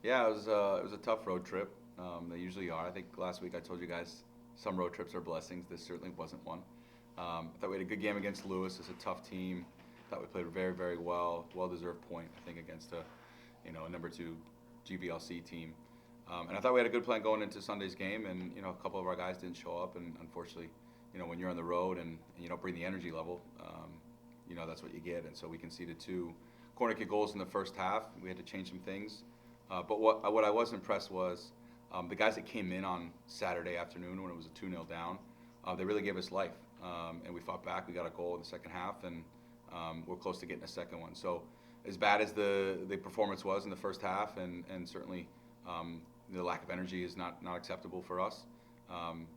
Yeah, it was a tough road trip. They usually are. I think last week I told you guys some road trips are blessings. This certainly wasn't one. I thought we had a good game against Lewis. It's a tough team. Thought we played very, very well. Well-deserved point, I think, against a number two GBLC team. And I thought we had a good plan going into Sunday's game. And a couple of our guys didn't show up. And unfortunately, when you're on the road and you don't bring the energy level, that's what you get. And so we conceded two corner kick goals in the first half. We had to change some things. But what I was impressed was the guys that came in on Saturday afternoon when it was a 2-0 down. They really gave us life, and we fought back. We got a goal in the second half, and we're close to getting a second one. So as bad as the performance was in the first half, and certainly the lack of energy is not acceptable for us.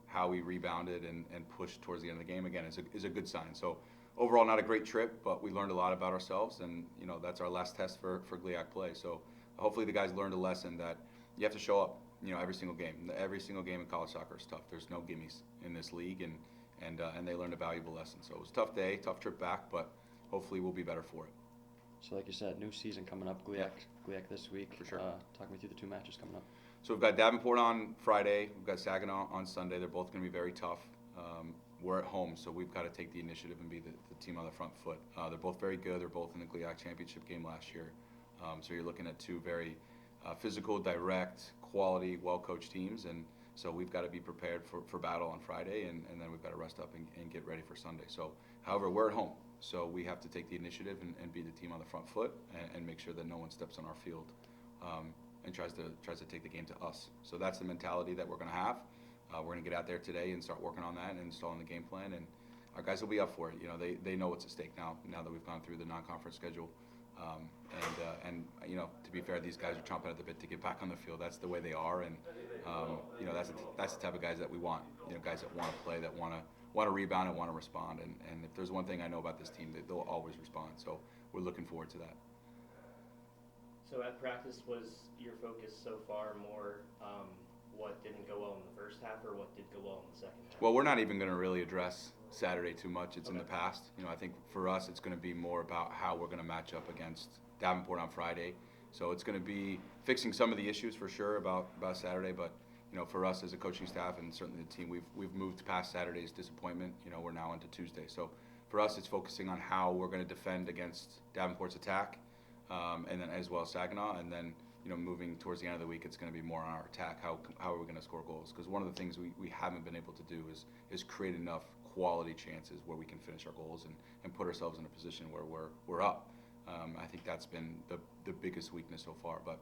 How we rebounded and pushed towards the end of the game again is a good sign. So overall, not a great trip, but we learned a lot about ourselves, and that's our last test for GLIAC play. So hopefully the guys learned a lesson that you have to show up. Every single game. Every single game in college soccer is tough. There's no gimmies in this league, and they learned a valuable lesson. So it was a tough day, tough trip back, but hopefully we'll be better for it. So like you said, new season coming up, GLIAC this week. For sure. Talk me through the two matches coming up. So we've got Davenport on Friday. We've got Saginaw on Sunday. They're both going to be very tough. We're at home, so we've got to take the initiative and be the team on the front foot. They're both very good. They're both in the GLIAC championship game last year. So you're looking at two very physical, direct, quality, well-coached teams, and so we've got to be prepared for battle on Friday, and then we've got to rest up and get ready for Sunday. So, however, we're at home, so we have to take the initiative and be the team on the front foot and make sure that no one steps on our field and tries to take the game to us. So that's the mentality that we're going to have. We're going to get out there today and start working on that and installing the game plan, and our guys will be up for it. They know what's at stake now that we've gone through the non-conference schedule. And to be fair, these guys are chomping at the bit to get back on the field. That's the way they are, and that's the type of guys that we want. Guys that want to play, that want to rebound and want to respond. And if there's one thing I know about this team, they'll always respond. So we're looking forward to that. So at practice, was your focus so far more what didn't go well in the first half, or what did go well in the second half? Well, we're not even going to really address Saturday too much. It's in the past. I think for us, it's going to be more about how we're going to match up against Davenport on Friday. So it's going to be fixing some of the issues for sure about Saturday. But for us as a coaching staff and certainly the team, we've moved past Saturday's disappointment. We're now into Tuesday. So for us, it's focusing on how we're going to defend against Davenport's attack, and then as well as Saginaw, and then moving towards the end of the week, it's going to be more on our attack. How are we going to score goals? Because one of the things we haven't been able to do is create enough quality chances where we can finish our goals and put ourselves in a position where we're up. I think that's been the biggest weakness so far. But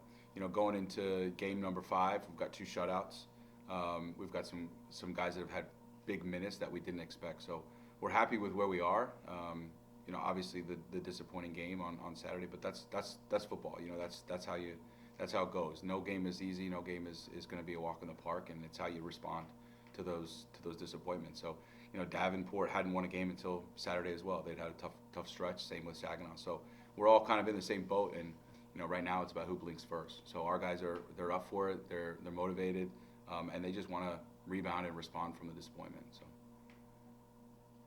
going into game number 5, we've got 2 shutouts. We've got some guys that have had big minutes that we didn't expect. So we're happy with where we are. Obviously the disappointing game on Saturday, but that's football. That's how it goes. No game is easy. No game is going to be a walk in the park, and it's how you respond to those disappointments. So, Davenport hadn't won a game until Saturday as well. They'd had a tough stretch. Same with Saginaw. So we're all kind of in the same boat, and right now it's about who blinks first. So our guys they're up for it. They're motivated, and they just want to rebound and respond from the disappointment. So.